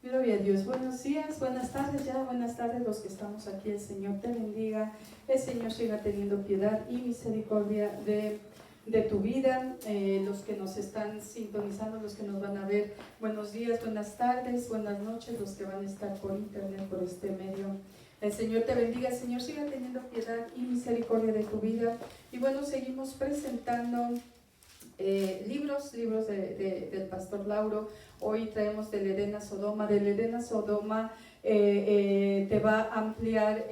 Gloria a Dios. Buenos días, buenas tardes ya, buenas tardes los que estamos aquí. El Señor te bendiga, el Señor siga teniendo piedad y misericordia de tu vida. Los que nos están sintonizando, los que nos van a ver, buenos días, buenas tardes, buenas noches, los que van a estar por internet, por este medio. El Señor te bendiga, el Señor siga teniendo piedad y misericordia de tu vida. Y bueno, seguimos presentando libros del Pastor Lauro. Hoy traemos del Edén a Sodoma. Del Edén a Sodoma te va a ampliar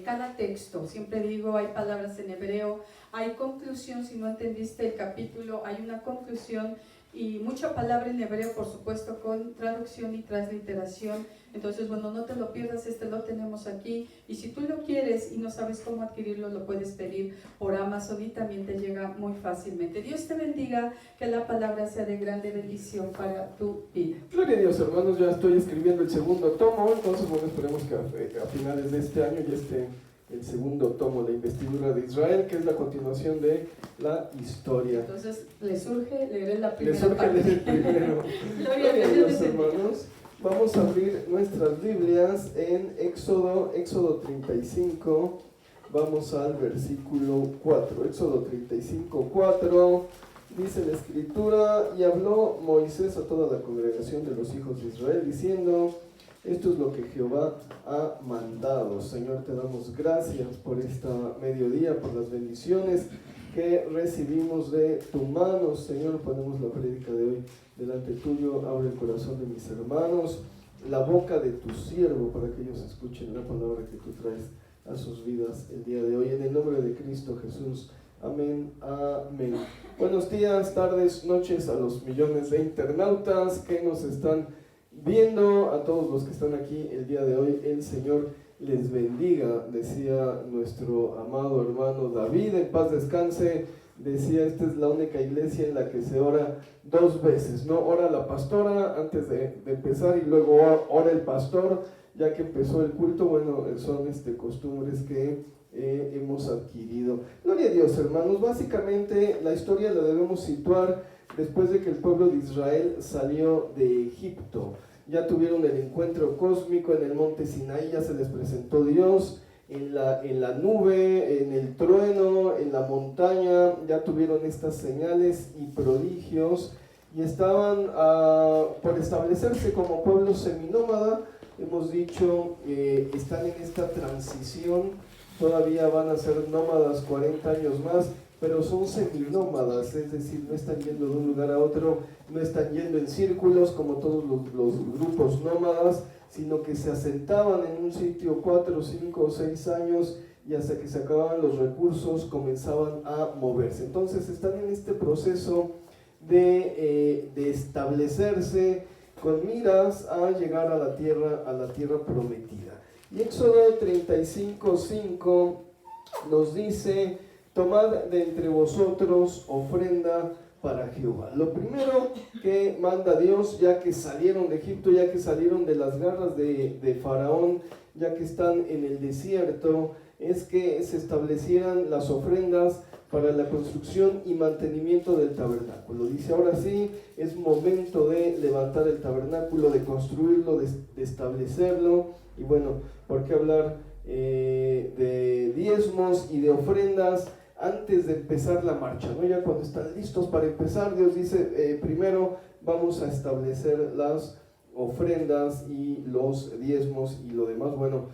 cada texto. Siempre digo, hay palabras en hebreo, hay conclusión. Si no entendiste el capítulo, hay una conclusión y mucha palabra en hebreo, por supuesto, con traducción y transliteración. Entonces, bueno, no te lo pierdas, lo tenemos aquí. Y si tú lo quieres y no sabes cómo adquirirlo, lo puedes pedir por Amazon y también te llega muy fácilmente. Dios te bendiga, que la palabra sea de grande bendición para tu vida. Gloria a Dios, hermanos, ya estoy escribiendo el segundo tomo, entonces bueno, esperemos que a finales de este año ya esté el segundo tomo, la investidura de Israel, que es la continuación de la historia. Entonces, le surge leer la primera parte. parte. Leer el primero. Gloria a Dios, hermanos. Vamos a abrir nuestras Biblias en Éxodo 35, vamos al versículo 4. Éxodo 35, 4, dice la Escritura: y habló Moisés a toda la congregación de los hijos de Israel, diciendo: esto es lo que Jehová ha mandado. Señor, te damos gracias por esta mediodía, por las bendiciones que recibimos de tu mano. Señor, ponemos la prédica de hoy delante tuyo. Abre el corazón de mis hermanos, la boca de tu siervo, para que ellos escuchen la palabra que tú traes a sus vidas el día de hoy. En el nombre de Cristo Jesús. Amén, amén. Buenos días, tardes, noches a los millones de internautas que nos están viendo, a todos los que están aquí el día de hoy. El Señor les bendiga, decía nuestro amado hermano David, en paz descanse. Decía, esta es la única iglesia en la que se ora dos veces, ¿no? Ora la pastora antes de empezar y luego ora el pastor ya que empezó el culto. Bueno, son costumbres que hemos adquirido. Gloria a Dios, hermanos. Básicamente la historia la debemos situar después de que el pueblo de Israel salió de Egipto. Ya tuvieron el encuentro cósmico en el monte Sinaí, ya se les presentó Dios en la nube, en el trueno, en la montaña. Ya tuvieron estas señales y prodigios y estaban por establecerse como pueblo seminómada. Hemos dicho, están en esta transición, todavía van a ser nómadas 40 años más, pero son seminómadas, es decir, no están yendo de un lugar a otro, no están yendo en círculos como todos los grupos nómadas, sino que se asentaban en un sitio 4, 5 o 6 años y hasta que se acababan los recursos comenzaban a moverse. Entonces están en este proceso de establecerse con miras a llegar a la tierra prometida. Y Éxodo 35:5 nos dice: tomad de entre vosotros ofrenda para Jehová. Lo primero que manda Dios, ya que salieron de Egipto, ya que salieron de las garras de Faraón, ya que están en el desierto, es que se establecieran las ofrendas para la construcción y mantenimiento del tabernáculo. Dice, ahora sí, es momento de levantar el tabernáculo, de construirlo, de establecerlo. Y bueno, ¿por qué hablar de diezmos y de ofrendas antes de empezar la marcha, ¿no? Ya cuando están listos para empezar, Dios dice, primero vamos a establecer las ofrendas y los diezmos y lo demás, bueno,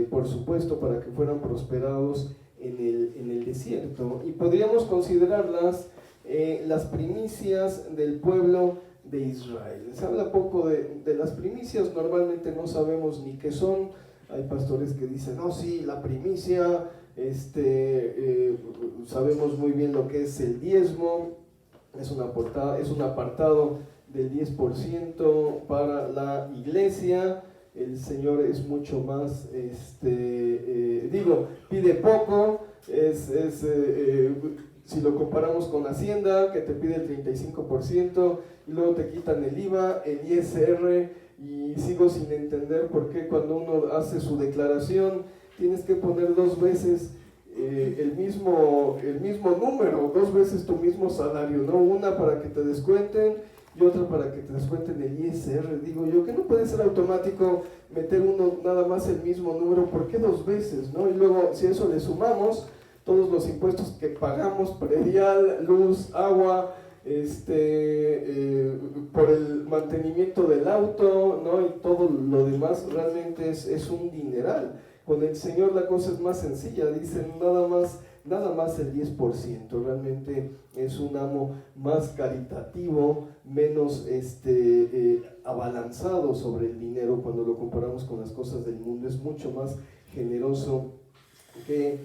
por supuesto, para que fueran prosperados en el desierto. Y podríamos considerarlas las primicias del pueblo de Israel. Se habla poco de las primicias, normalmente no sabemos ni qué son. Hay pastores que dicen, no, sí, la primicia, sabemos muy bien lo que es el diezmo, es un apartado del 10% para la iglesia. El Señor es mucho más, pide poco, si lo comparamos con Hacienda, que te pide el 35% y luego te quitan el IVA, el ISR, y sigo sin entender por qué cuando uno hace su declaración tienes que poner dos veces el mismo número, dos veces tu mismo salario, ¿no? Una para que te descuenten y otra para que te descuenten el ISR. Digo yo, que no puede ser automático meter uno nada más el mismo número, ¿por qué dos veces, no? Y luego, si a eso le sumamos todos los impuestos que pagamos, predial, luz, agua, por el mantenimiento del auto, ¿no? Y todo lo demás, realmente es un dineral. Con el Señor la cosa es más sencilla, dicen nada más el 10%, realmente es un amo más caritativo, menos abalanzado sobre el dinero cuando lo comparamos con las cosas del mundo, es mucho más generoso que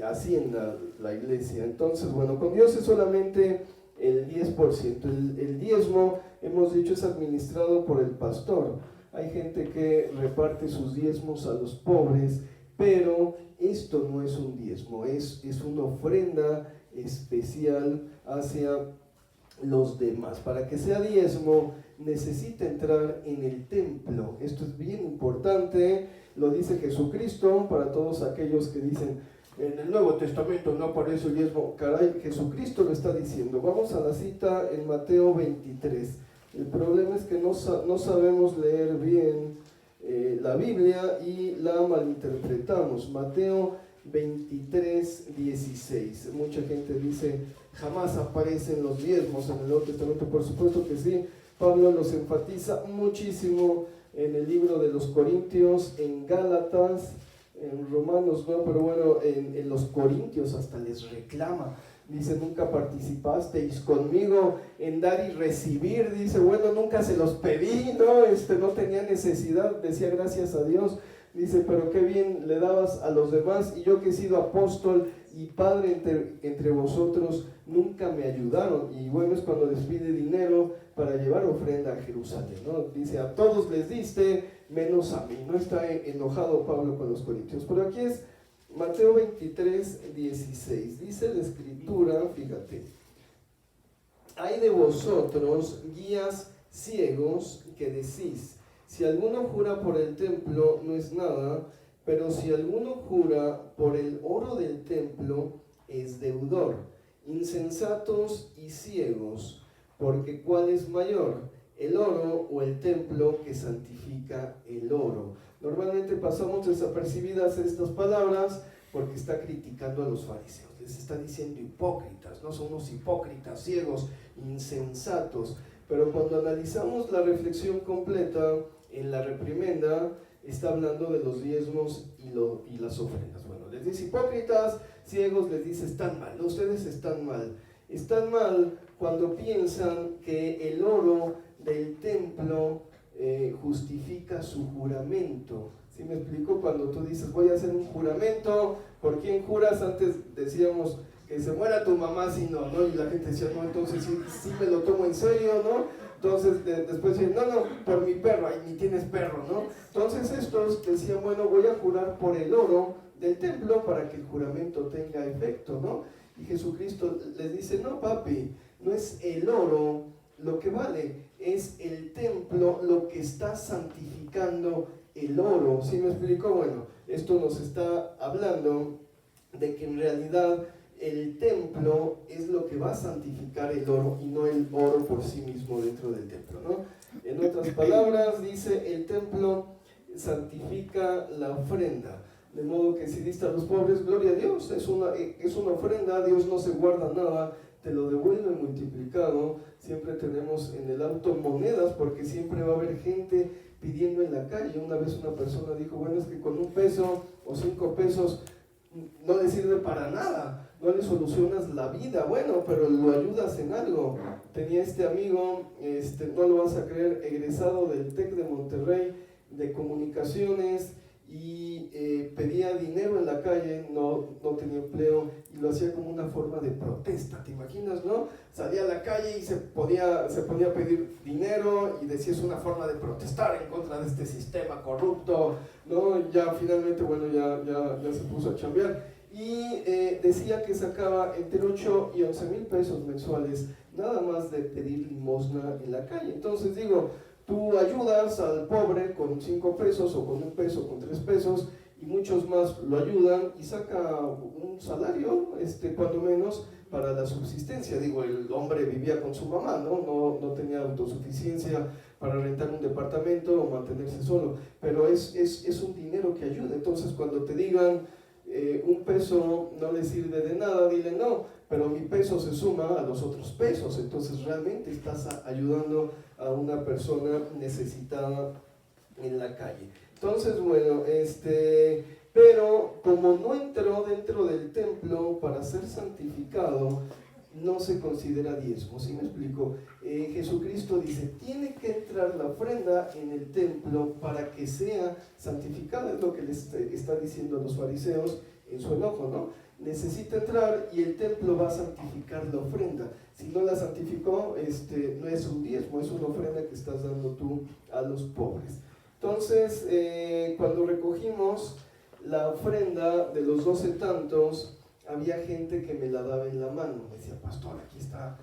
hacienda la iglesia. Entonces, bueno, con Dios es solamente el 10%, el diezmo, hemos dicho, es administrado por el pastor. Hay gente que reparte sus diezmos a los pobres, pero esto no es un diezmo, es una ofrenda especial hacia los demás. Para que sea diezmo necesita entrar en el templo. Esto es bien importante, lo dice Jesucristo para todos aquellos que dicen en el Nuevo Testamento no aparece el diezmo. Caray, Jesucristo lo está diciendo. Vamos a la cita en Mateo 23. El problema es que no sabemos leer bien la Biblia y la malinterpretamos. Mateo 23, 16. Mucha gente dice, jamás aparecen los diezmos en el Nuevo Testamento. Por supuesto que sí. Pablo los enfatiza muchísimo en el libro de los Corintios, en Gálatas, en Romanos, no, pero bueno, en los Corintios hasta les reclama. Dice, nunca participasteis conmigo en dar y recibir. Dice, bueno, nunca se los pedí, ¿no? No tenía necesidad, decía gracias a Dios. Dice, pero qué bien le dabas a los demás, y yo que he sido apóstol y padre entre vosotros, nunca me ayudaron. Y bueno, es cuando les pide dinero para llevar ofrenda a Jerusalén, ¿no? Dice, a todos les diste, menos a mí. No está enojado Pablo con los corintios, pero aquí es Mateo 23, 16. Dice la escritura, fíjate, hay de vosotros, guías ciegos, que decís, si alguno jura por el templo, no es nada, pero si alguno jura por el oro del templo, es deudor. Insensatos y ciegos, porque ¿cuál es mayor, el oro o el templo que santifica el oro? Normalmente pasamos desapercibidas estas palabras porque está criticando a los fariseos. Les está diciendo hipócritas, no son unos hipócritas, ciegos, insensatos. Pero cuando analizamos la reflexión completa en la reprimenda, está hablando de los diezmos y las ofrendas. Bueno, les dice hipócritas, ciegos, les dice están mal, ustedes están mal. Están mal cuando piensan que el oro del templo justifica su juramento. ¿Sí me explico? Cuando tú dices voy a hacer un juramento, ¿por quién juras? Antes decíamos que se muera tu mamá, si no, ¿no? Y la gente decía, no, entonces sí me lo tomo en serio, ¿no? Entonces después decían, no, por mi perro, ahí ni tienes perro, ¿no? Entonces estos decían, bueno, voy a jurar por el oro del templo para que el juramento tenga efecto, ¿no? Y Jesucristo les dice, no papi, no es el oro lo que vale, es el templo lo que está santificando el oro. ¿Sí me explico? Bueno, esto nos está hablando de que en realidad el templo es lo que va a santificar el oro y no el oro por sí mismo dentro del templo, ¿no? En otras palabras, dice, el templo santifica la ofrenda. De modo que si diste a los pobres, gloria a Dios, es una ofrenda, Dios no se guarda nada, te lo devuelve multiplicado. Siempre tenemos en el auto monedas porque siempre va a haber gente pidiendo en la calle. Una vez una persona dijo, bueno, es que con $1 o 5 pesos no le sirve para nada, no le solucionas la vida, bueno, pero lo ayudas en algo. Tenía este amigo, no lo vas a creer, egresado del TEC de Monterrey, de comunicaciones, y pedía dinero en la calle, no tenía empleo, y lo hacía como una forma de protesta, ¿te imaginas, no? Salía a la calle y se ponía a pedir dinero y decía, es una forma de protestar en contra de este sistema corrupto, ¿no? Ya finalmente, bueno, ya se puso a chambear, y decía que sacaba entre 8 y 11 mil pesos mensuales, nada más de pedir limosna en la calle. Entonces digo, tú ayudas al pobre con 5 pesos o con 1 peso, con 3 pesos, y muchos más lo ayudan y saca un salario, cuando menos, para la subsistencia. Digo, el hombre vivía con su mamá, no tenía autosuficiencia para rentar un departamento o mantenerse solo, pero es un dinero que ayuda. Entonces cuando te digan un peso no le sirve de nada, dile no, pero mi peso se suma a los otros pesos, entonces realmente estás ayudando a una persona necesitada en la calle. Entonces, bueno, pero como no entró dentro del templo para ser santificado, no se considera diezmo. ¿Sí me explico? Jesucristo dice, tiene que entrar la ofrenda en el templo para que sea santificada, es lo que les está diciendo a los fariseos en su enojo, ¿no? Necesita entrar y el templo va a santificar la ofrenda. Si no la santificó, no es un diezmo, es una ofrenda que estás dando tú a los pobres. Entonces, cuando recogimos la ofrenda de los 12 tantos, había gente que me la daba en la mano. Me decía, pastor, aquí está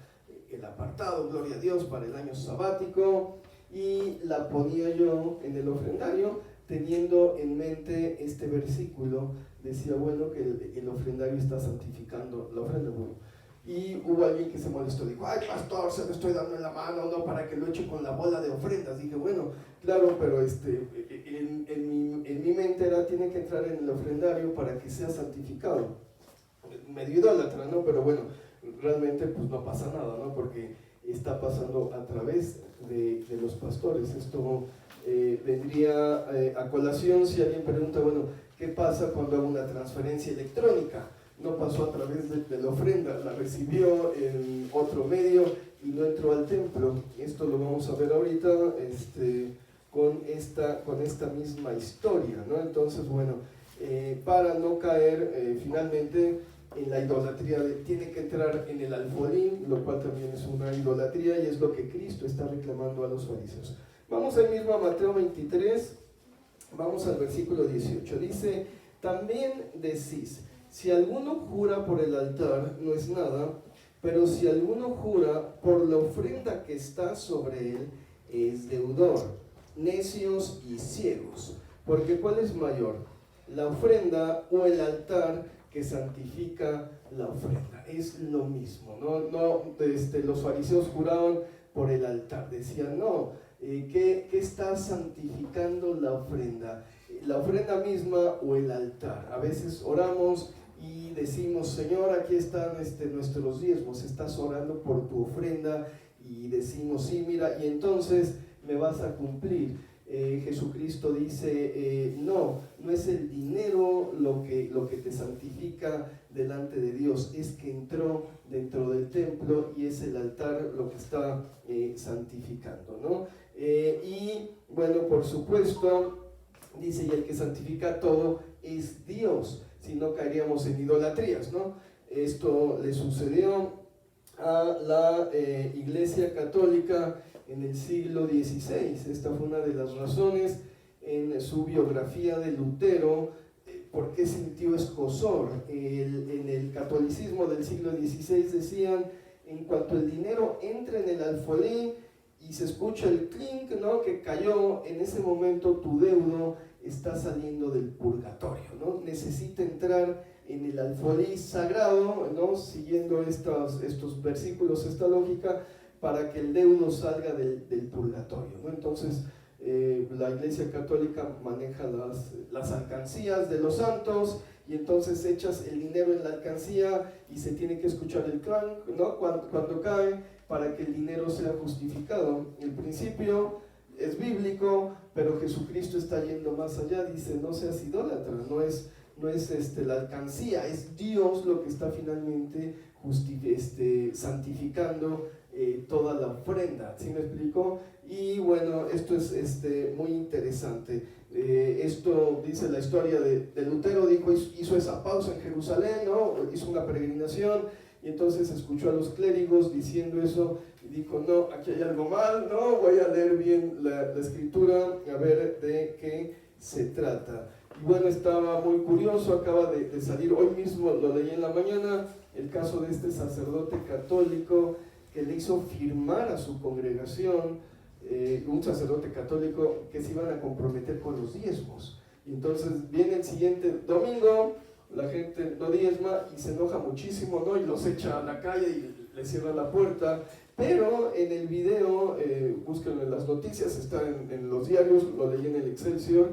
el apartado, gloria a Dios, para el año sabático, y la ponía yo en el ofrendario, teniendo en mente este versículo. Decía, bueno, que el ofrendario está santificando la ofrenda. Bueno, y hubo alguien que se molestó, dijo, ay pastor, se lo estoy dando en la mano, no para que lo eche con la bola de ofrendas. Dije, bueno, claro, pero en mi mente era, tiene que entrar en el ofrendario para que sea santificado. Medio idólatra, ¿no? Pero bueno, realmente pues no pasa nada, ¿no? Porque está pasando a través de los pastores. Esto vendría a colación si alguien pregunta, bueno, ¿qué pasa cuando hago una transferencia electrónica? No pasó a través de la ofrenda, la recibió en otro medio y no entró al templo. Esto lo vamos a ver ahorita con esta misma historia, ¿no? Entonces, bueno, para no caer finalmente en la idolatría, tiene que entrar en el alfolí, lo cual también es una idolatría y es lo que Cristo está reclamando a los fariseos. Vamos ahí mismo a Mateo 23, vamos al versículo 18. Dice, también decís, si alguno jura por el altar, no es nada, pero si alguno jura por la ofrenda que está sobre él, es deudor. Necios y ciegos, porque ¿cuál es mayor? ¿La ofrenda o el altar que santifica la ofrenda? Es lo mismo, los fariseos juraban por el altar, decían, no, ¿qué está santificando la ofrenda? ¿La ofrenda misma o el altar? A veces oramos y decimos, Señor, aquí están nuestros diezmos, estás orando por tu ofrenda, y decimos, sí, mira, y entonces me vas a cumplir. Jesucristo dice, no es el dinero lo que te santifica delante de Dios, es que entró dentro del templo y es el altar lo que está santificando, ¿no? Y bueno, por supuesto, dice, y el que santifica todo es Dios, si no caeríamos en idolatrías, ¿no? Esto le sucedió a la Iglesia Católica en el siglo XVI. Esta fue una de las razones en su biografía de Lutero, por qué sintió escozor. En el catolicismo del siglo XVI decían, en cuanto el dinero entra en el alfolí y se escucha el clink, ¿no?, que cayó, en ese momento tu deudo está saliendo del purgatorio, ¿no? Necesita entrar en el alfolí sagrado, ¿no?, siguiendo estos versículos, esta lógica, para que el deudo salga del purgatorio, ¿no? Entonces, la Iglesia Católica maneja las alcancías de los santos, y entonces echas el dinero en la alcancía y se tiene que escuchar el clank, ¿no?, cuando cae, para que el dinero sea justificado. El principio es bíblico, pero Jesucristo está yendo más allá. Dice, no seas idólatra, no es la alcancía, es Dios lo que está finalmente santificando toda la ofrenda. ¿Sí me explico? Y bueno, esto es muy interesante. Esto dice la historia de Lutero. Hizo esa pausa en Jerusalén, ¿no? Hizo una peregrinación, y entonces escuchó a los clérigos diciendo eso y dijo, no, aquí hay algo mal, no, voy a leer bien la escritura, a ver de qué se trata. Y bueno, estaba muy curioso, acaba de salir, hoy mismo lo leí en la mañana, el caso de este sacerdote católico que le hizo firmar a su congregación, un sacerdote católico, que se iban a comprometer con los diezmos. Y entonces viene el siguiente domingo la gente no diezma y se enoja muchísimo, ¿no? Y los echa a la calle y le cierra la puerta. Pero en el video, búsquenlo en las noticias, está en los diarios, lo leí en el Excelsior,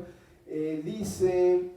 dice,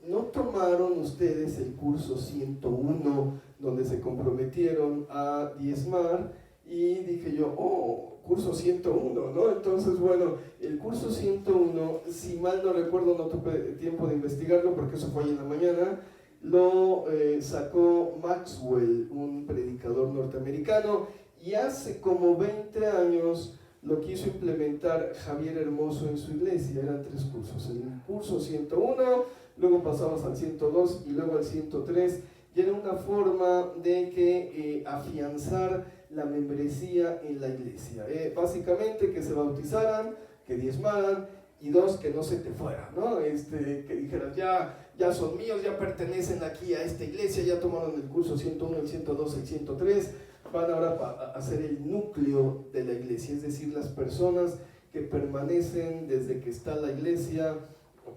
¿no tomaron ustedes el curso 101 donde se comprometieron a diezmar? Y dije yo, oh, curso 101, ¿no? Entonces, bueno, el curso 101, si mal no recuerdo, no tuve tiempo de investigarlo porque eso fue ahí en la mañana, lo sacó Maxwell, un predicador norteamericano, y hace como 20 años lo quiso implementar Javier Hermoso en su iglesia. Eran 3 cursos, el curso 101, luego pasamos al 102 y luego al 103, y era una forma de que afianzar la membresía en la iglesia, básicamente que se bautizaran, que diezmaran, y 2, que no se te fueran, ¿no? Que dijeras, ya son míos, ya pertenecen aquí a esta iglesia, ya tomaron el curso 101, el 102, el 103, van ahora a ser el núcleo de la iglesia, es decir, las personas que permanecen desde que está la iglesia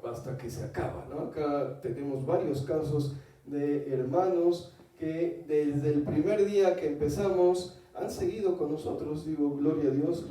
hasta que se acaba, ¿no? Acá tenemos varios casos de hermanos que desde el primer día que empezamos han seguido con nosotros, digo, gloria a Dios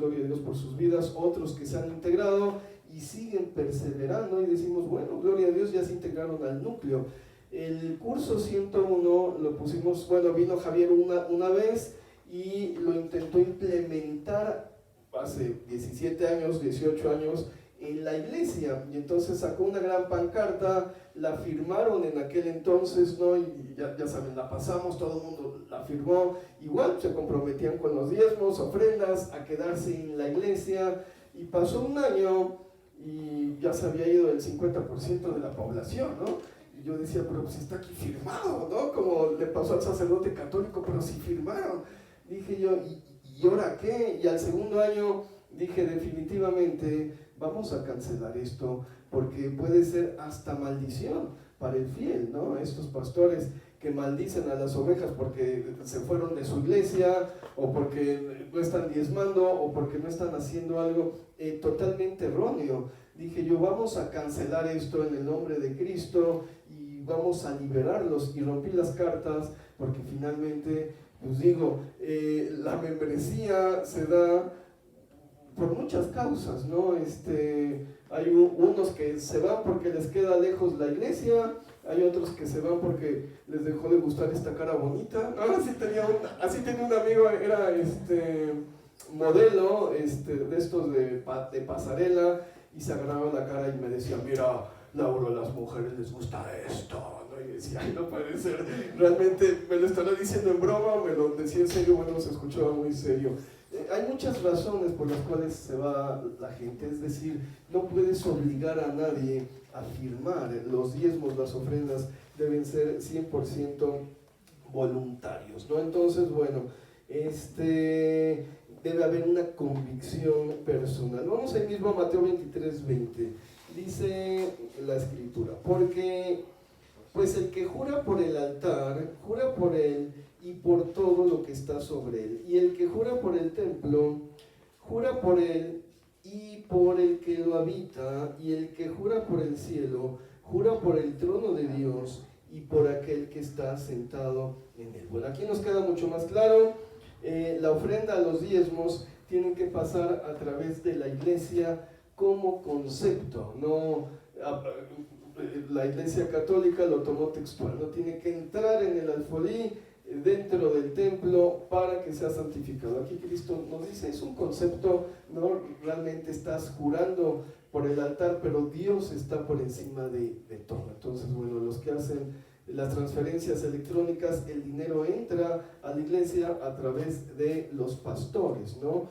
por sus vidas, otros que se han integrado y siguen perseverando y decimos, bueno, gloria a Dios, ya se integraron al núcleo. El curso 101 lo pusimos, bueno, vino Javier una vez y lo intentó implementar hace 17 años, 18 años en la iglesia, y entonces sacó una gran pancarta, la firmaron en aquel entonces, ¿no? Y ya saben, la pasamos, todo el mundo la firmó, igual se comprometían con los diezmos, ofrendas, a quedarse en la iglesia, y pasó un año y ya se había ido el 50% de la población, ¿no? Y yo decía, pero pues está aquí firmado, ¿no? Como le pasó al sacerdote católico, pero sí firmaron. Dije yo, ¿y ahora qué? Y al segundo año dije, definitivamente vamos a cancelar esto, porque puede ser hasta maldición para el fiel, ¿no? Estos pastores que maldicen a las ovejas porque se fueron de su iglesia, o porque no están diezmando, o porque no están haciendo algo totalmente erróneo. Dije yo, vamos a cancelar esto en el nombre de Cristo y vamos a liberarlos, y rompí las cartas, porque finalmente, pues digo, la membresía se da por muchas causas, ¿no? Hay unos que se van porque les queda lejos la iglesia, hay otros que se van porque les dejó de gustar esta cara bonita. Así tenía un amigo, era modelo de estos de pasarela, y se agarraba la cara y me decía, mira, Lauro, a las mujeres les gusta esto, ¿no? Y decía, ay, no puede ser, realmente me lo estará diciendo en broma o me lo decía en serio. Bueno, se escuchaba muy serio. Hay muchas razones por las cuales se va la gente, es decir, no puedes obligar a nadie a firmar. Los diezmos, las ofrendas deben ser 100% voluntarios, ¿no? Entonces, bueno, debe haber una convicción personal. Vamos ahí mismo a Mateo 23:20. Dice la escritura, porque pues el que jura por el altar, jura por él y por todo lo que está sobre él, y el que jura por el templo, jura por él y por el que lo habita, y el que jura por el cielo, jura por el trono de Dios y por aquel que está sentado en él. Bueno, aquí nos queda mucho más claro. La ofrenda, los diezmos tienen que pasar a través de la iglesia como concepto, no la iglesia católica lo tomó textual, no tiene que entrar en el alfolí dentro del templo para que sea santificado. Aquí Cristo nos dice, es un concepto, no realmente estás jurando por el altar, pero Dios está por encima de todo. Entonces, bueno, los que hacen las transferencias electrónicas, el dinero entra a la iglesia a través de los pastores, ¿no?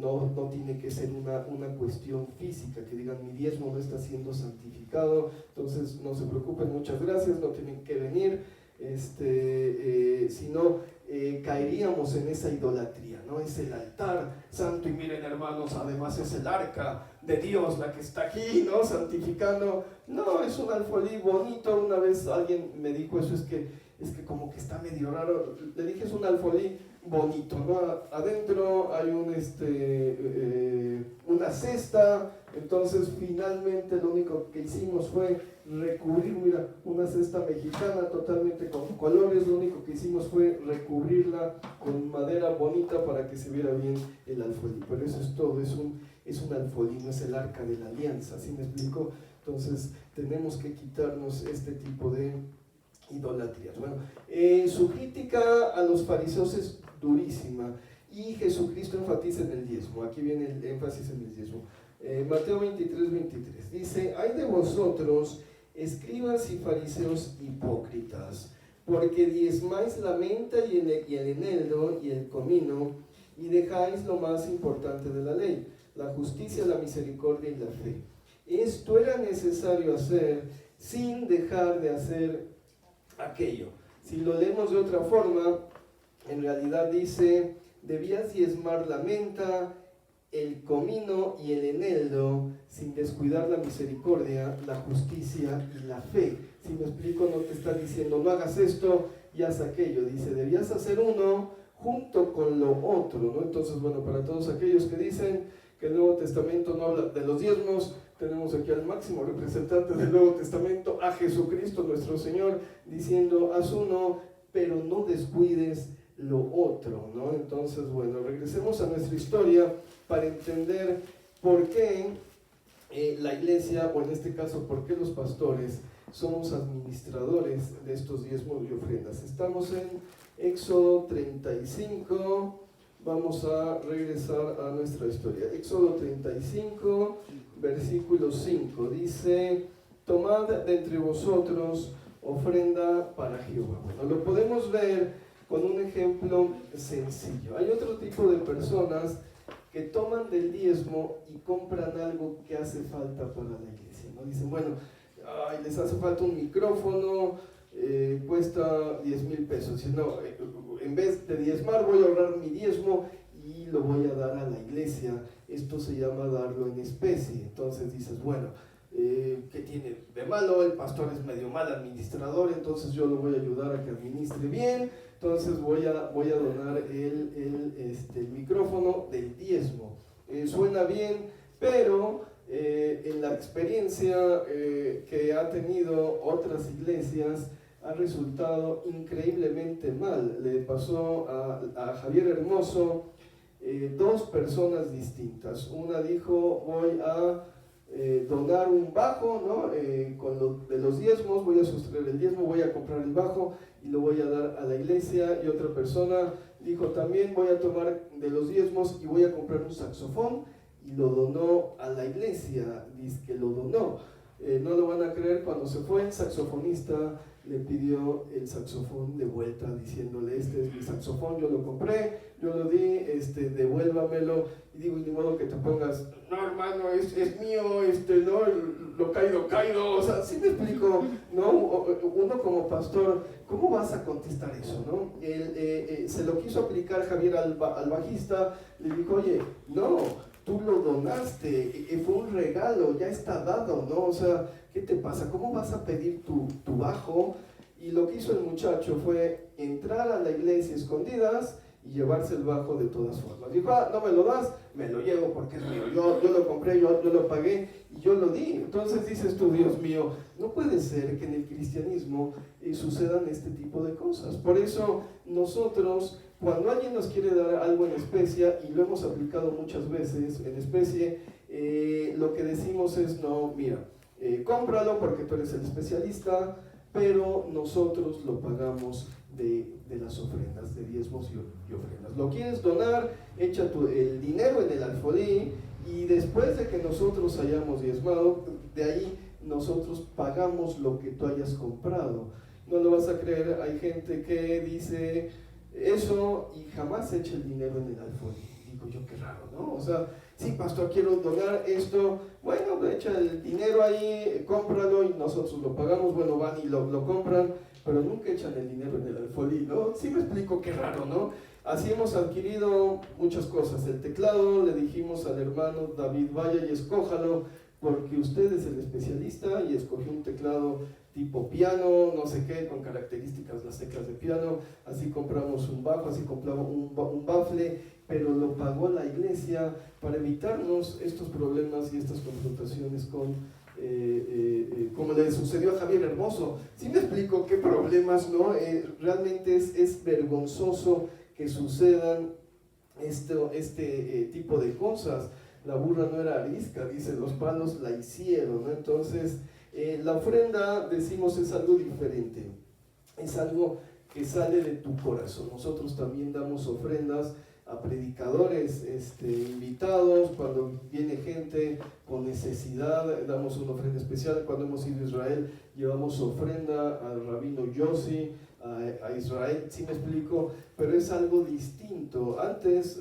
No tiene que ser una cuestión física, que digan mi diezmo no está siendo santificado, entonces no se preocupen, muchas gracias, no tienen que venir, sino caeríamos en esa idolatría, ¿no? Es el altar santo, y miren hermanos, además es el arca de Dios la que está aquí, ¿no? Santificando. No, es un alfolí bonito. Una vez alguien me dijo eso, es que como que está medio raro. Le dije, es un alfolí bonito, ¿no? Adentro hay un una cesta. Entonces finalmente lo único que hicimos fue recubrir, mira, una cesta mexicana totalmente con colores, lo único que hicimos fue recubrirla con madera bonita para que se viera bien el alfolí. Pero eso es todo, es un alfolí, no es el arca de la alianza, ¿sí me explico? Entonces tenemos que quitarnos este tipo de idolatrías. Bueno, su crítica a los fariseos es durísima y Jesucristo enfatiza en el diezmo. Aquí viene el énfasis en el diezmo. Mateo 23:23 dice: hay de vosotros, escribas y fariseos hipócritas, porque diezmáis la menta y el eneldo y el comino, y dejáis lo más importante de la ley, la justicia, la misericordia y la fe. Esto era necesario hacer sin dejar de hacer aquello. Si lo leemos de otra forma, en realidad dice: debías diezmar la menta, el comino y el eneldo, sin descuidar la misericordia, la justicia y la fe. Si me explico, no te está diciendo no hagas esto y haz aquello. Dice, debías hacer uno junto con lo otro, ¿no? Entonces, bueno, para todos aquellos que dicen que el Nuevo Testamento no habla de los diezmos, tenemos aquí al máximo representante del Nuevo Testamento, a Jesucristo nuestro Señor, diciendo, haz uno, pero no descuides lo otro, ¿no? Entonces, bueno, regresemos a nuestra historia para entender por qué la iglesia, o en este caso, por qué los pastores somos administradores de estos diezmos y ofrendas. Estamos en Éxodo 35, vamos a regresar a nuestra historia. Éxodo 35, versículo 5, dice, tomad de entre vosotros ofrenda para Jehová. Bueno, lo podemos ver con un ejemplo sencillo. Hay otro tipo de personas que toman del diezmo y compran algo que hace falta para la iglesia, ¿no? Dicen, bueno, les hace falta un micrófono, cuesta 10,000 pesos. Y no, en vez de diezmar voy a ahorrar mi diezmo y lo voy a dar a la iglesia. Esto se llama darlo en especie. Entonces dices, bueno, ¿qué tiene de malo? El pastor es medio mal administrador, entonces yo lo voy a ayudar a que administre bien. Entonces voy a donar el micrófono del diezmo. Suena bien, pero en la experiencia que ha tenido otras iglesias ha resultado increíblemente mal. Le pasó a Javier Hermoso, dos personas distintas. Una dijo, voy a donar un bajo, ¿no? Con lo de los diezmos, voy a sustraer el diezmo, voy a comprar el bajo y lo voy a dar a la iglesia. Y otra persona dijo también, voy a tomar de los diezmos y voy a comprar un saxofón, y lo donó a la iglesia. Dice que lo donó. No lo van a creer, cuando se fue el saxofonista le pidió el saxofón de vuelta, diciéndole, este es mi saxofón, yo lo compré, yo lo di, devuélvamelo. Y digo, y ni modo que te pongas, no hermano, es mío, no, lo caído, o sea, ¿sí me explico? ¿No? Uno como pastor, ¿cómo vas a contestar eso, no? Se lo quiso aplicar Javier al bajista, le dijo, oye, no, tú lo donaste, fue un regalo, ya está dado, ¿no? O sea, ¿qué te pasa? ¿Cómo vas a pedir tu bajo? Y lo que hizo el muchacho fue entrar a la iglesia escondidas y llevarse el bajo de todas formas. Dijo, no me lo das, me lo llevo porque es mío, yo lo compré, yo lo pagué y yo lo di. Entonces dices tú, Dios mío, no puede ser que en el cristianismo sucedan este tipo de cosas. Por eso nosotros, cuando alguien nos quiere dar algo en especie, y lo hemos aplicado muchas veces en especie, lo que decimos es, no, mira, cómpralo porque tú eres el especialista, pero nosotros lo pagamos de las ofrendas, de diezmos y ofrendas. Lo quieres donar, echa el dinero en el alfolí, y después de que nosotros hayamos diezmado, de ahí nosotros pagamos lo que tú hayas comprado. No lo vas a creer, hay gente que dice eso y jamás echa el dinero en el alfolí. Digo yo, qué raro, ¿no? O sea, sí, pastor, quiero donar esto, bueno, echa el dinero ahí, cómpralo y nosotros lo pagamos. Bueno, van y lo compran, pero nunca echan el dinero en el alfolí, ¿no? Sí me explico, qué raro, ¿no? Así hemos adquirido muchas cosas. El teclado, le dijimos al hermano David, vaya y escójalo, porque usted es el especialista, y escogió un teclado tipo piano, no sé qué, con características las teclas de piano, así compramos un bajo, así compramos un bafle, pero lo pagó la iglesia para evitarnos estos problemas y estas confrontaciones con, como le sucedió a Javier Hermoso. ¿Sí me explico qué problemas, no? Realmente es vergonzoso que sucedan este tipo de cosas. La burra no era arisca, dice, los palos la hicieron, ¿no? Entonces, la ofrenda, decimos, es algo diferente, es algo que sale de tu corazón. Nosotros también damos ofrendas a predicadores invitados, cuando viene gente con necesidad, damos una ofrenda especial. Cuando hemos ido a Israel, llevamos ofrenda al rabino Yossi, a Israel, ¿sí me explico? Pero es algo distinto. Antes,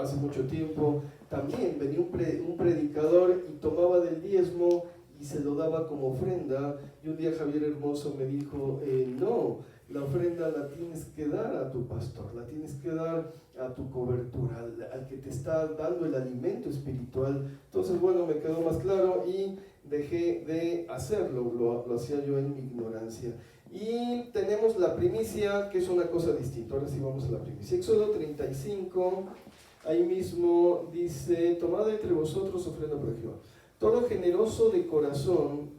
hace mucho tiempo, también venía un predicador y tomaba del diezmo y se lo daba como ofrenda, y un día Javier Hermoso me dijo, no, la ofrenda la tienes que dar a tu pastor, la tienes que dar a tu cobertura, al que te está dando el alimento espiritual. Entonces, bueno, me quedó más claro y dejé de hacerlo, lo hacía yo en mi ignorancia. Y tenemos la primicia, que es una cosa distinta. Ahora sí vamos a la primicia. Éxodo 35, ahí mismo dice, tomad entre vosotros ofrenda por Jehová. Todo generoso de corazón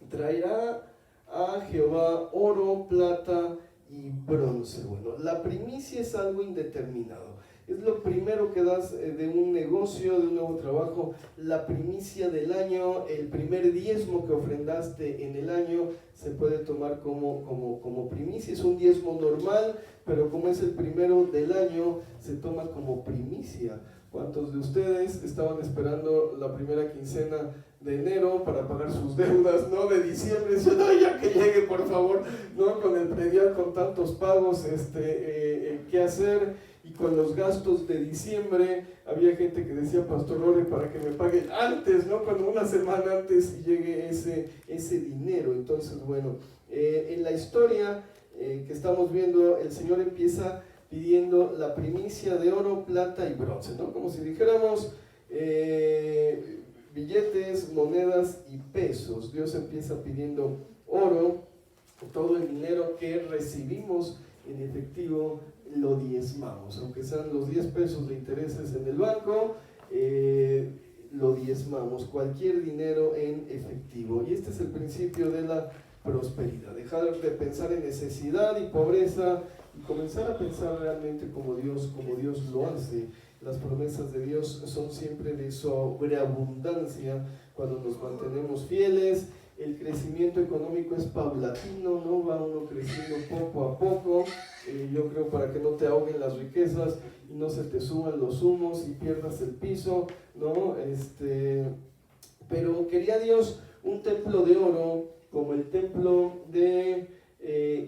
traerá a Jehová oro, plata y bronce. Bueno, la primicia es algo indeterminado. Es lo primero que das de un negocio, de un nuevo trabajo, la primicia del año, el primer diezmo que ofrendaste en el año se puede tomar como primicia. Es un diezmo normal, pero como es el primero del año, se toma como primicia. ¿Cuántos de ustedes estaban esperando la primera quincena de enero para pagar sus deudas, no? De diciembre, diciendo, no, ya que llegue, por favor, ¿no? Con el predial, con tantos pagos, ¿qué hacer? Y con los gastos de diciembre, había gente que decía, pastor, ore para que me paguen antes, ¿no? Cuando una semana antes llegue ese dinero. Entonces, bueno, en la historia que estamos viendo, el Señor empieza pidiendo la primicia de oro, plata y bronce, ¿no? Como si dijéramos billetes, monedas y pesos. Dios empieza pidiendo oro, todo el dinero que recibimos en efectivo lo diezmamos, aunque sean los 10 pesos de intereses en el banco, lo diezmamos, cualquier dinero en efectivo. Y este es el principio de la prosperidad, dejar de pensar en necesidad y pobreza y comenzar a pensar realmente como Dios lo hace. Las promesas de Dios son siempre de sobreabundancia cuando nos mantenemos fieles. El crecimiento económico es paulatino, ¿no? Va uno creciendo poco a poco, yo creo, para que no te ahoguen las riquezas y no se te suban los humos y pierdas el piso, ¿no? Pero quería Dios un templo de oro como el templo de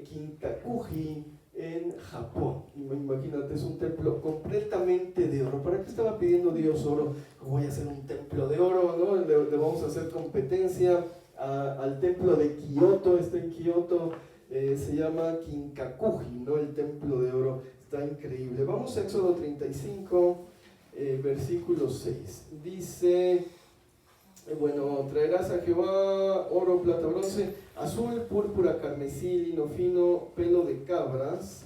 Kinkakuji en Japón. Imagínate, es un templo completamente de oro. ¿Para qué estaba pidiendo Dios oro? Voy a hacer un templo de oro, ¿no? Le vamos a hacer competencia al templo de Kioto. Está en Kioto, se llama Kinkakuji, ¿no? El templo de oro. Está increíble. Vamos a Éxodo 35, versículo 6. Dice, bueno, traerás a Jehová oro, plata, bronce, azul, púrpura, carmesí, lino fino, pelo de cabras,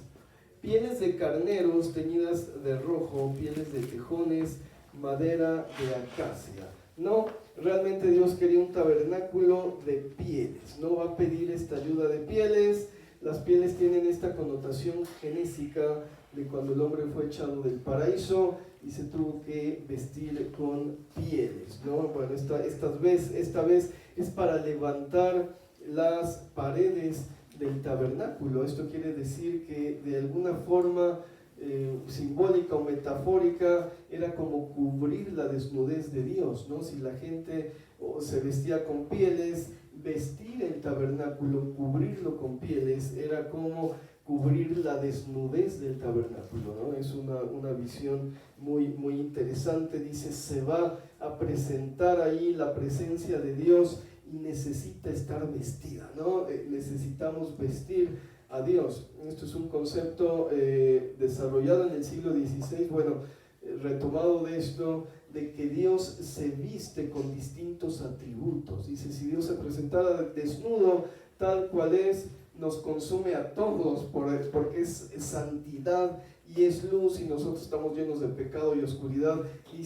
pieles de carneros teñidas de rojo, pieles de tejones, madera de acacia. No, realmente Dios quería un tabernáculo de pieles. No va a pedir esta ayuda de pieles. Las pieles tienen esta connotación genésica de cuando el hombre fue echado del paraíso y se tuvo que vestir con pieles, ¿no? Bueno, esta vez es para levantar las paredes del tabernáculo. Esto quiere decir que de alguna forma simbólica o metafórica era como cubrir la desnudez de Dios, ¿no? Si la gente se vestía con pieles, vestir el tabernáculo, cubrirlo con pieles, era como cubrir la desnudez del tabernáculo, ¿no? Es una visión muy interesante. Dice, se va a presentar ahí la presencia de Dios y necesita estar vestida, ¿no? Necesitamos vestir a Dios. Esto es un concepto desarrollado en el siglo XVI, bueno, retomado de esto, de que Dios se viste con distintos atributos. Dice, si Dios se presentara desnudo, tal cual es, nos consume a todos porque es santidad y es luz y nosotros estamos llenos de pecado y oscuridad, y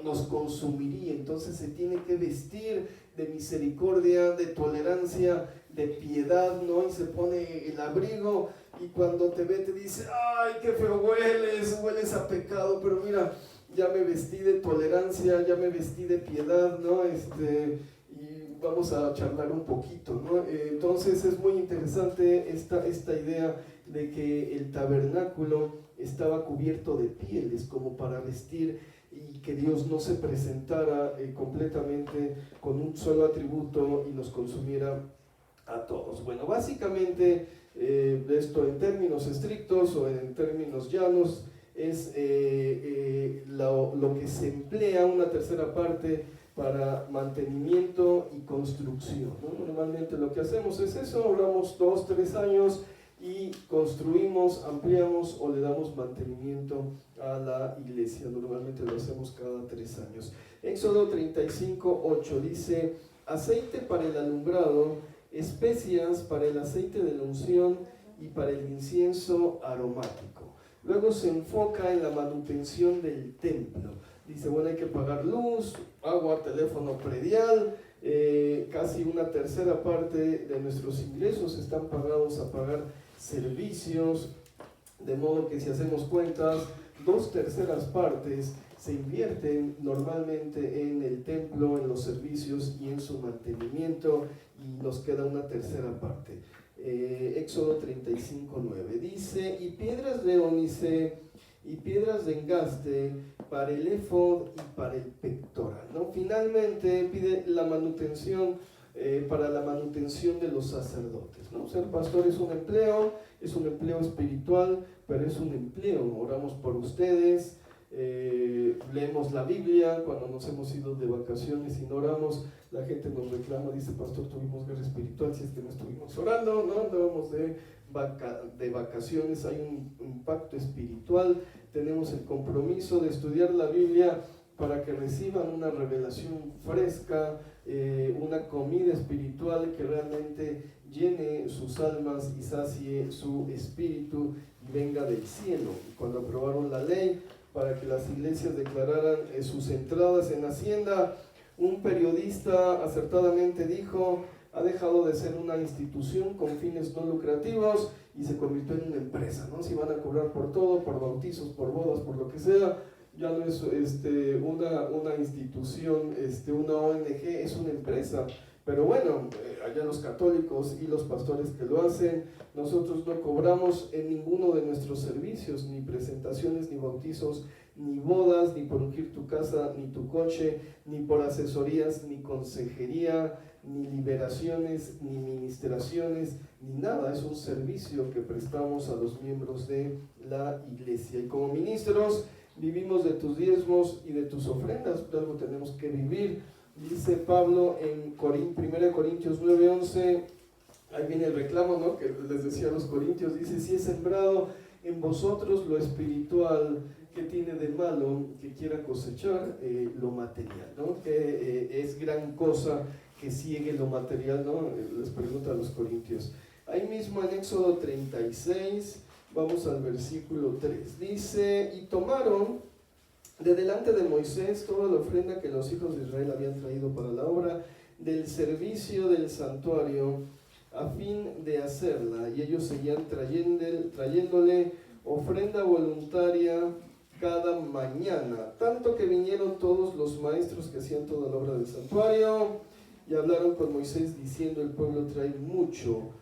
nos consumiría. Entonces se tiene que vestir de misericordia, de tolerancia, de piedad, ¿no? Y se pone el abrigo y cuando te ve te dice, ay, qué feo hueles a pecado, pero mira, ya me vestí de tolerancia, ya me vestí de piedad, ¿no? Y vamos a charlar un poquito, ¿no? Entonces es muy interesante esta idea de que el tabernáculo estaba cubierto de pieles como para vestir y que Dios no se presentara completamente con un solo atributo y nos consumiera a todos. Bueno, básicamente esto en términos estrictos o en términos llanos es lo que se emplea una tercera parte para mantenimiento y construcción, ¿no? Normalmente lo que hacemos es eso, oramos 2-3 años y construimos, ampliamos o le damos mantenimiento a la iglesia. Normalmente lo hacemos cada 3 años. Éxodo 35:8 dice: aceite para el alumbrado, especias para el aceite de la unción y para el incienso aromático. Luego se enfoca en la manutención del templo. Dice, bueno, hay que pagar luz, agua, teléfono predial, casi una tercera parte de nuestros ingresos están pagados a pagar servicios, de modo que si hacemos cuentas, 2/3 partes se invierten normalmente en el templo, en los servicios y en su mantenimiento, y nos queda una tercera parte. Éxodo 35:9 dice: y piedras de ónice y piedras de engaste para el éfod y para el pectoral, ¿no? Finalmente pide la manutención para la manutención de los sacerdotes, ¿no? Ser pastor es un empleo espiritual, pero es un empleo. Oramos por ustedes, leemos la Biblia. Cuando nos hemos ido de vacaciones y no oramos, la gente nos reclama, dice, pastor, tuvimos guerra espiritual si es que no estuvimos orando, ¿no? Andábamos de vacaciones. Hay un impacto espiritual. Tenemos el compromiso de estudiar la Biblia para que reciban una revelación fresca, una comida espiritual que realmente llene sus almas y sacie su espíritu y venga del cielo. Cuando aprobaron la ley para que las iglesias declararan sus entradas en Hacienda, un periodista acertadamente dijo: ha dejado de ser una institución con fines no lucrativos y se convirtió en una empresa, ¿no? Si van a cobrar por todo, por bautizos, por bodas, por lo que sea, ya no es una institución, una ONG, es una empresa. Pero bueno, allá los católicos y los pastores que lo hacen, nosotros no cobramos en ninguno de nuestros servicios, ni presentaciones, ni bautizos, ni bodas, ni por ungir tu casa, ni tu coche, ni por asesorías, ni consejería, ni liberaciones, ni ministraciones, ni nada. Es un servicio que prestamos a los miembros de la iglesia. Y como ministros vivimos de tus diezmos y de tus ofrendas, de algo tenemos que vivir. Dice Pablo en 1 Corintios 9:11, ahí viene el reclamo, ¿no?, que les decía a los corintios, dice: si he sembrado en vosotros lo espiritual, ¿qué tiene de malo que quiera cosechar lo material, ¿no? Que es gran cosa que ciegue lo material, ¿no? Les pregunta a los corintios. Ahí mismo en Éxodo 36, vamos al versículo 3, dice: y tomaron de delante de Moisés toda la ofrenda que los hijos de Israel habían traído para la obra del servicio del santuario, a fin de hacerla, y ellos seguían trayéndole ofrenda voluntaria cada mañana, tanto que vinieron todos los maestros que hacían toda la obra del santuario y hablaron con Moisés diciendo: el pueblo trae mucho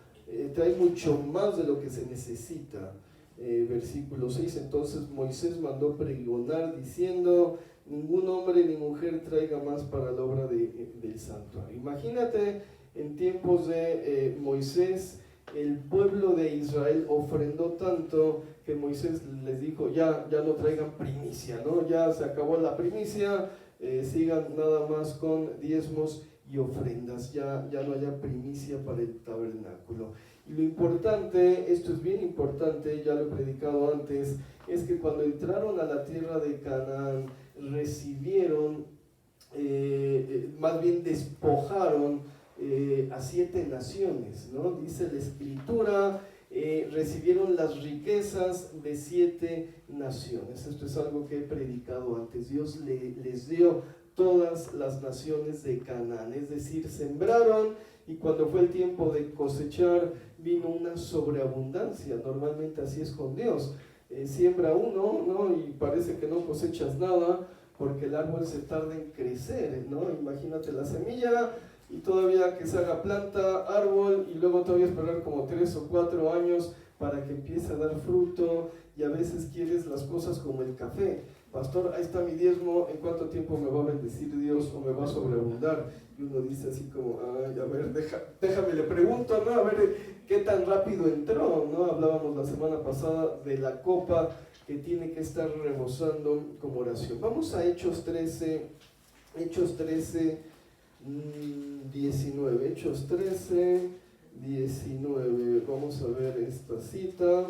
más de lo que se necesita. Versículo 6, entonces Moisés mandó pregonar diciendo: ningún hombre ni mujer traiga más para la obra del santuario. Imagínate, en tiempos de Moisés, el pueblo de Israel ofrendó tanto que Moisés les dijo: ya no traigan primicia, ¿no? Ya se acabó la primicia, sigan nada más con diezmos y ofrendas, ya no haya primicia para el tabernáculo. Y lo importante, esto es bien importante, ya lo he predicado antes, es que cuando entraron a la tierra de Canaán, recibieron, más bien despojaron a 7 naciones, ¿no? Dice la Escritura, recibieron las riquezas de 7 naciones. Esto es algo que he predicado antes. Dios les dio todas las naciones de Canaán, es decir, sembraron y cuando fue el tiempo de cosechar vino una sobreabundancia. Normalmente así es con Dios. Siembra uno, ¿no? Y parece que no cosechas nada porque el árbol se tarda en crecer, ¿no? Imagínate la semilla y todavía que se haga planta, árbol, y luego todavía esperar como 3 o 4 años para que empiece a dar fruto, y a veces quieres las cosas como el café. Pastor, ahí está mi diezmo, ¿en cuánto tiempo me va a bendecir Dios o me va a sobreabundar? Y uno dice así como, ay, a ver, déjame, le pregunto, ¿no? A ver qué tan rápido entró, ¿no? Hablábamos la semana pasada de la copa que tiene que estar rebosando como oración. Vamos a Hechos 13, 19, Hechos 13, 19, vamos a ver esta cita.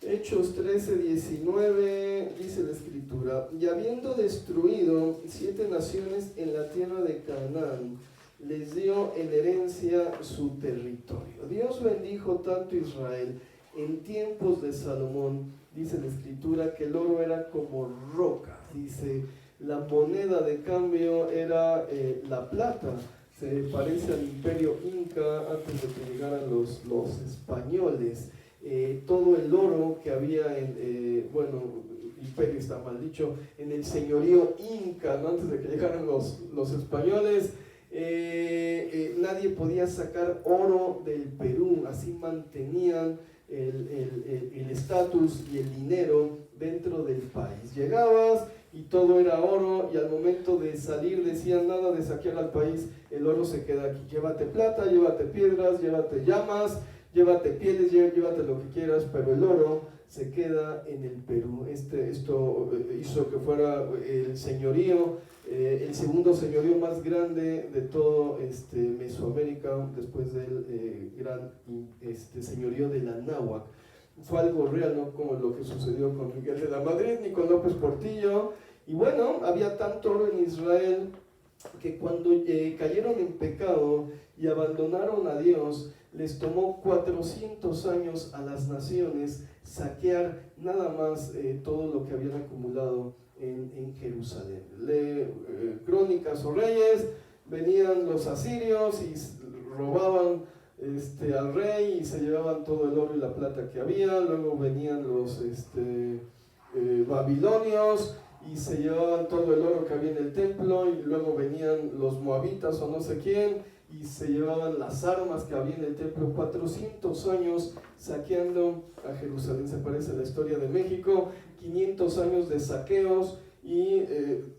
Hechos 13, 19, dice la Escritura: y habiendo destruido 7 naciones en la tierra de Canaán, les dio en herencia su territorio. Dios bendijo tanto a Israel en tiempos de Salomón, dice la Escritura, que el oro era como roca, dice, la moneda de cambio era la plata. Se parece al imperio inca antes de que llegaran los españoles. Todo el oro que había en, imperio está mal dicho, en el señorío inca, ¿no? Antes de que llegaran los españoles, nadie podía sacar oro del Perú. Así mantenían el estatus y el dinero dentro del país. Llegabas y todo era oro, y al momento de salir decían: nada de saquear al país, el oro se queda aquí, llévate plata, llévate piedras, llévate llamas, llévate pieles, llévate lo que quieras, pero el oro se queda en el Perú. Esto hizo que fuera el señorío, el segundo señorío más grande de todo Mesoamérica, después del gran señorío de la Náhuac. Fue algo real, no como lo que sucedió con Miguel de la Madrid ni con López Portillo. Y bueno, había tanto oro en Israel que cuando cayeron en pecado y abandonaron a Dios, les tomó 400 años a las naciones saquear nada más todo lo que habían acumulado en Jerusalén. Crónicas o Reyes, venían los asirios y robaban al rey y se llevaban todo el oro y la plata que había. Luego venían los babilonios y se llevaban todo el oro que había en el templo, y luego venían los moabitas o no sé quién y se llevaban las armas que había en el templo. 400 años saqueando a Jerusalén. Se parece a la historia de México, 500 años de saqueos, y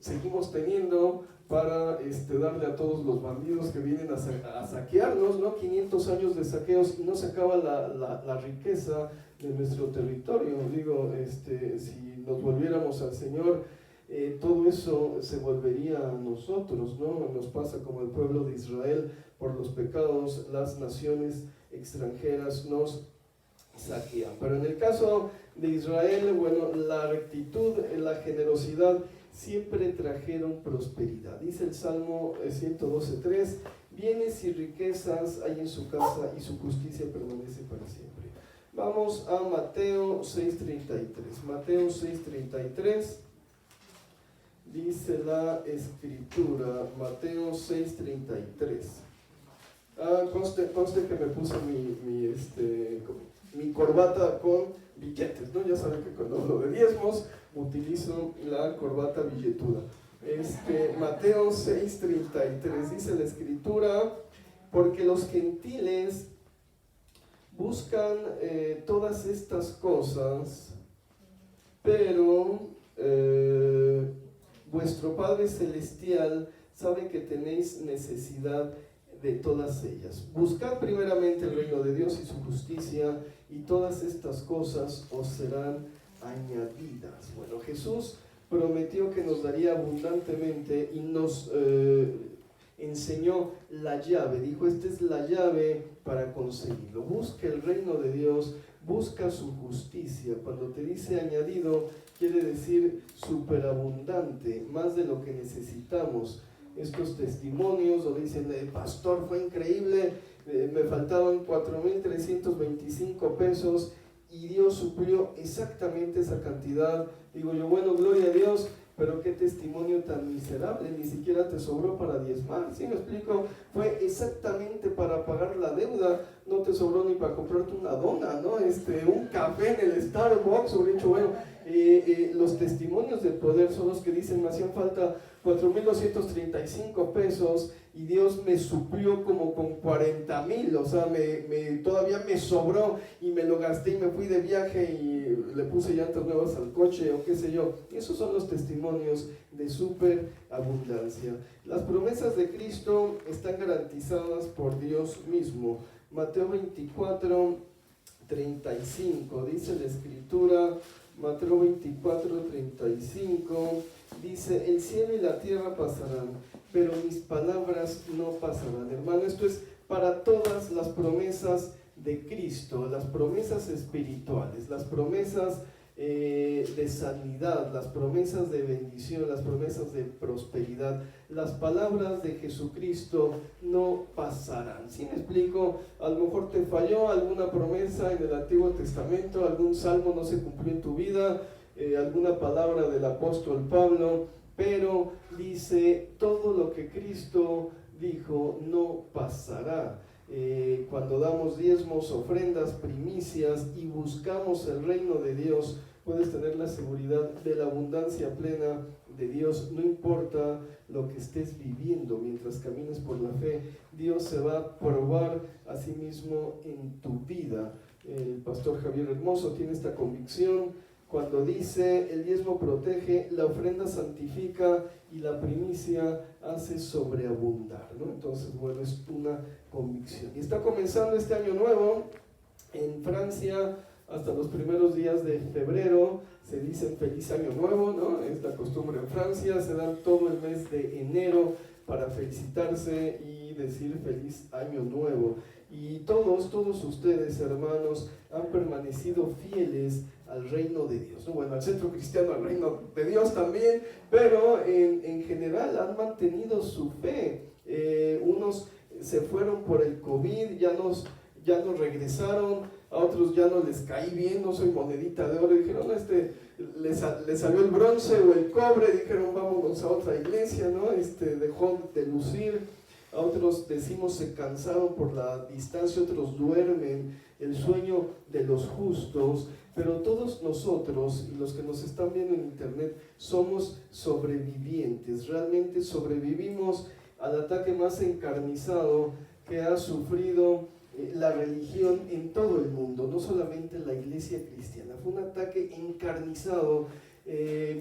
seguimos teniendo para darle a todos los bandidos que vienen a saquearnos, ¿no? 500 años de saqueos y no se acaba la riqueza de nuestro territorio. Digo, si nos volviéramos al Señor, todo eso se volvería a nosotros, ¿no? Nos pasa como el pueblo de Israel: por los pecados las naciones extranjeras nos saquean. Pero en el caso de Israel, bueno, la rectitud, la generosidad siempre trajeron prosperidad. Dice el Salmo 112:3: bienes y riquezas hay en su casa y su justicia permanece para siempre. Vamos a Mateo 6:33. Mateo 6:33. Dice la Escritura, Mateo 6:33. Conste que me puse mi corbata con billetes, ¿no? Ya saben que cuando hablo de diezmos utilizo la corbata billetuda. Mateo 6:33 dice la Escritura: porque los gentiles buscan todas estas cosas, pero vuestro Padre Celestial sabe que tenéis necesidad de todas ellas. Buscad primeramente el reino de Dios y su justicia, y todas estas cosas os serán añadidas. Bueno, Jesús prometió que nos daría abundantemente y nos enseñó la llave. Dijo: esta es la llave para conseguirlo. Busca el reino de Dios, busca su justicia. Cuando te dice añadido, quiere decir superabundante, más de lo que necesitamos. estos testimonios donde dicen, pastor, fue increíble, me faltaban 4,325 pesos y Dios suplió exactamente esa cantidad. Digo yo, bueno, gloria a Dios, pero qué testimonio tan miserable, ni siquiera te sobró para diezmar. ¿Sí me explico? Fue exactamente para pagar la deuda, no te sobró ni para comprarte una dona, ¿no? Un café en el Starbucks. Hubiera dicho, bueno, los testimonios del poder son los que dicen, me hacían falta 4,235 pesos y Dios me suplió como con 40,000, o sea, todavía me sobró y me lo gasté y me fui de viaje y le puse llantas nuevas al coche o qué sé yo. Esos son los testimonios de superabundancia. Las promesas de Cristo están garantizadas por Dios mismo. Mateo 24:35 dice la Escritura, Mateo 24:35 dice, el cielo y la tierra pasarán, pero mis palabras no pasarán. Hermano, esto es para todas las promesas de Cristo, las promesas espirituales, las promesas de sanidad, las promesas de bendición, las promesas de prosperidad. Las palabras de Jesucristo no pasarán. ¿Sí me explico? A lo mejor te falló alguna promesa en el Antiguo Testamento, algún salmo no se cumplió en tu vida, alguna palabra del apóstol Pablo, pero dice, todo lo que Cristo dijo no pasará. Cuando damos diezmos, ofrendas, primicias y buscamos el reino de Dios, puedes tener la seguridad de la abundancia plena de Dios. No importa lo que estés viviendo mientras camines por la fe, Dios se va a probar a sí mismo en tu vida. El pastor Javier Hermoso tiene esta convicción cuando dice, el diezmo protege, la ofrenda santifica y la primicia hace sobreabundar, ¿no? Entonces, bueno, es una convicción. Y está comenzando este año nuevo en Francia. Hasta los primeros días de febrero se dicen feliz año nuevo, ¿no? Es la costumbre en Francia. Se dan todo el mes de enero para felicitarse y decir feliz año nuevo. Y todos ustedes, hermanos, han permanecido fieles al reino de Dios, ¿no? Bueno, al centro cristiano, al reino de Dios también, pero en general han mantenido su fe. Unos se fueron por el COVID, ya no regresaron, a otros ya no les caí bien, no soy monedita de oro, dijeron, le salió el bronce o el cobre, dijeron, vámonos a otra iglesia, ¿no? Dejó de lucir. A otros decimos se cansaron por la distancia, otros duermen, el sueño de los justos, pero todos nosotros y los que nos están viendo en internet somos sobrevivientes, realmente sobrevivimos al ataque más encarnizado que ha sufrido la religión en todo el mundo, no solamente la iglesia cristiana. Fue un ataque encarnizado,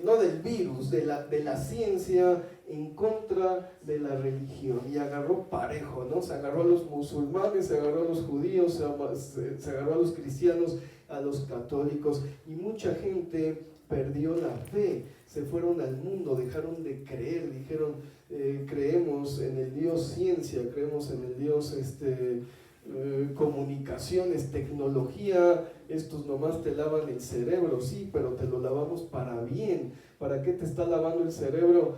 no del virus, de la ciencia en contra de la religión, y agarró parejo, ¿no? Se agarró a los musulmanes, se agarró a los judíos, se agarró a los cristianos, a los católicos, y mucha gente perdió la fe, se fueron al mundo, dejaron de creer, dijeron, creemos en el Dios ciencia, creemos en el Dios comunicaciones, tecnología, estos nomás te lavan el cerebro, sí, pero te lo lavamos para bien. ¿Para qué te está lavando el cerebro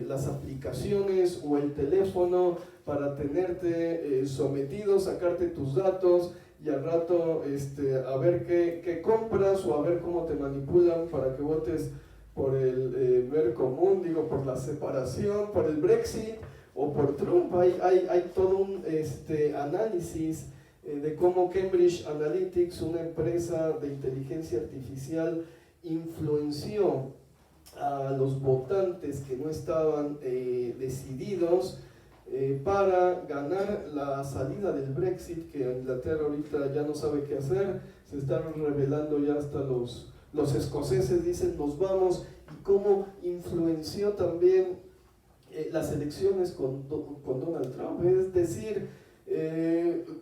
las aplicaciones o el teléfono? Para tenerte sometido, sacarte tus datos y al rato a ver qué compras o a ver cómo te manipulan para que votes por el ver común, digo, por la separación, por el Brexit o por Trump. Hay todo un análisis de cómo Cambridge Analytics, una empresa de inteligencia artificial, influenció a los votantes que no estaban decididos para ganar la salida del Brexit, que Inglaterra ahorita ya no sabe qué hacer. Se están revelando ya hasta los escoceses, dicen nos vamos, y cómo influenció también las elecciones con Donald Trump. Es decir,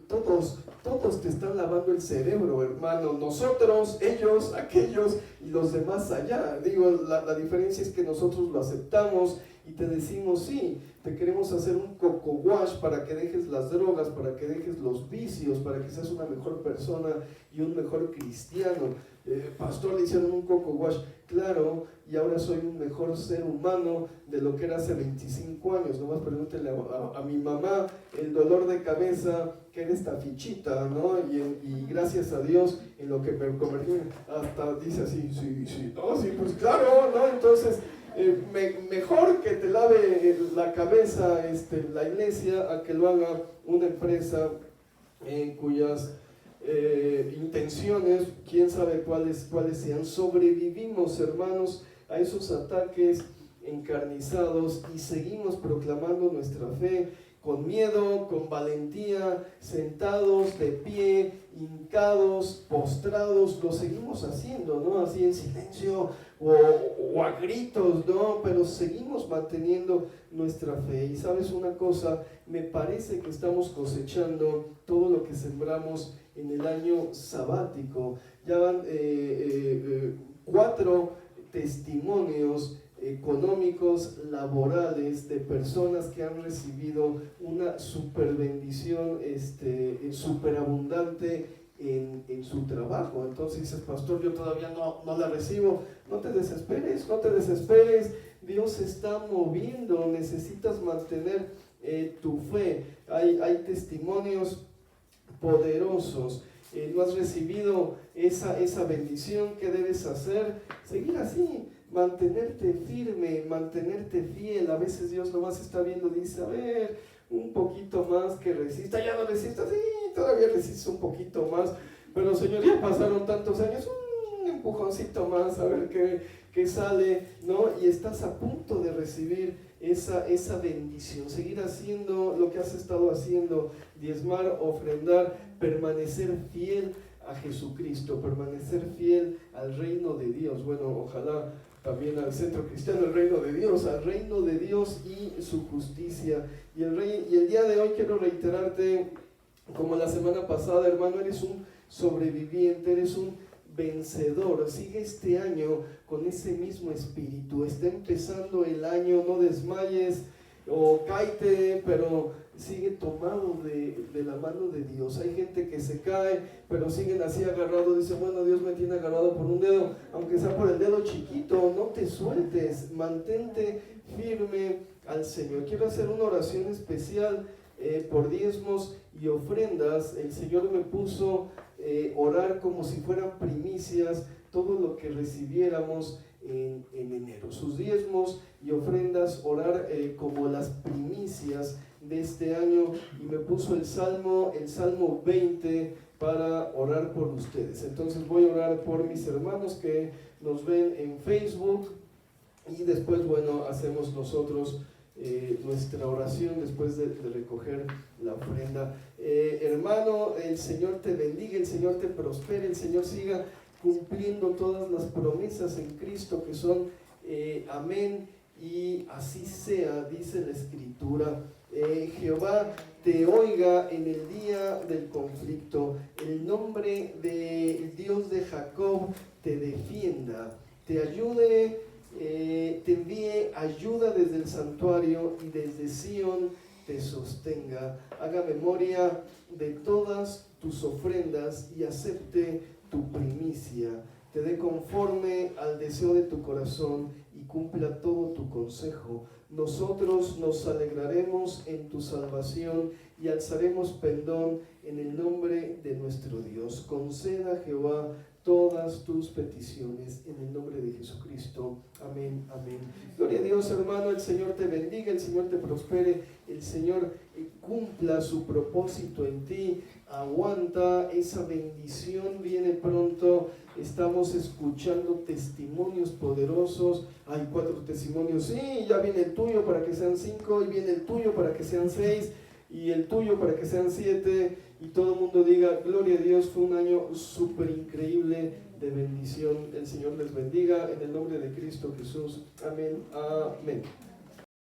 todos te están lavando el cerebro, hermano, nosotros, ellos, aquellos, y los demás allá. Digo, la diferencia es que nosotros lo aceptamos y te decimos sí, te queremos hacer un coco wash para que dejes las drogas, para que dejes los vicios, para que seas una mejor persona y un mejor cristiano. Pastor, le hicieron un coco wash, claro, y ahora soy un mejor ser humano de lo que era hace 25 años. Nomás pregúntele a mi mamá el dolor de cabeza que era esta fichita, ¿no? Y gracias a Dios en lo que me convertí, hasta dice así, sí, no, sí, pues claro, ¿no? Entonces, mejor que te lave la cabeza la iglesia a que lo haga una empresa cuyas intenciones, quién sabe cuáles sean. Sobrevivimos, hermanos, a esos ataques encarnizados y seguimos proclamando nuestra fe con miedo, con valentía, sentados, de pie, hincados, postrados, lo seguimos haciendo, ¿no? Así en silencio o a gritos, ¿no? Pero seguimos manteniendo nuestra fe. Y sabes una cosa, me parece que estamos cosechando todo lo que sembramos en el año sabático. Ya van 4 testimonios económicos, laborales, de personas que han recibido una super bendición super abundante en su trabajo. Entonces dices, pastor, yo todavía no la recibo. No te desesperes, Dios se está moviendo, necesitas mantener tu fe. Hay testimonios poderosos. No has recibido esa bendición. ¿Qué debes hacer? Seguir así, mantenerte firme, mantenerte fiel. A veces Dios nomás está viendo, dice, a ver, un poquito más que resista. Ya no resistas, sí, todavía resistes un poquito más, pero Señor, ya pasaron tantos años, un empujoncito más, a ver qué sale, ¿no? Y estás a punto de recibir esa bendición, seguir haciendo lo que has estado haciendo, diezmar, ofrendar, permanecer fiel a Jesucristo, permanecer fiel al reino de Dios. Bueno, ojalá también al centro cristiano, el reino de Dios, al reino de Dios y su justicia. Y el día de hoy quiero reiterarte, como la semana pasada, hermano, eres un sobreviviente, eres un vencedor. Sigue este año con ese mismo espíritu. Está empezando el año, no desmayes o cáete, pero sigue tomado de la mano de Dios. Hay gente que se cae, pero siguen así agarrados. Dice, bueno, Dios me tiene agarrado por un dedo, aunque sea por el dedo chiquito. No te sueltes, mantente firme al Señor. Quiero hacer una oración especial por diezmos y ofrendas. El Señor me puso orar como si fueran primicias todo lo que recibiéramos en enero. Sus diezmos y ofrendas, orar como las primicias de este año, y me puso el Salmo 20 para orar por ustedes. Entonces voy a orar por mis hermanos que nos ven en Facebook, y después, bueno, hacemos nosotros nuestra oración después de recoger la ofrenda. Hermano, el Señor te bendiga, el Señor te prospere, el Señor siga cumpliendo todas las promesas en Cristo que son amén y así sea, dice la Escritura. Jehová te oiga en el día del conflicto, el nombre del Dios de Jacob te defienda, te ayude, te envíe ayuda desde el santuario y desde Sión te sostenga, haga memoria de todas tus ofrendas y acepte tu primicia, te dé conforme al deseo de tu corazón y cumpla todo tu consejo. Nosotros nos alegraremos en tu salvación y alzaremos pendón en el nombre de nuestro Dios. Conceda, Jehová, todas tus peticiones en el nombre de Jesucristo. Amén, amén. Gloria a Dios, hermano. El Señor te bendiga, el Señor te prospere, el Señor cumpla su propósito en ti. Aguanta, esa bendición viene pronto. Estamos escuchando testimonios poderosos. Hay 4 testimonios, sí, ya viene el tuyo para que sean 5, y viene el tuyo para que sean 6, y el tuyo para que sean 7, y todo el mundo diga, gloria a Dios, fue un año súper increíble de bendición. El Señor les bendiga en el nombre de Cristo Jesús. Amén, amén.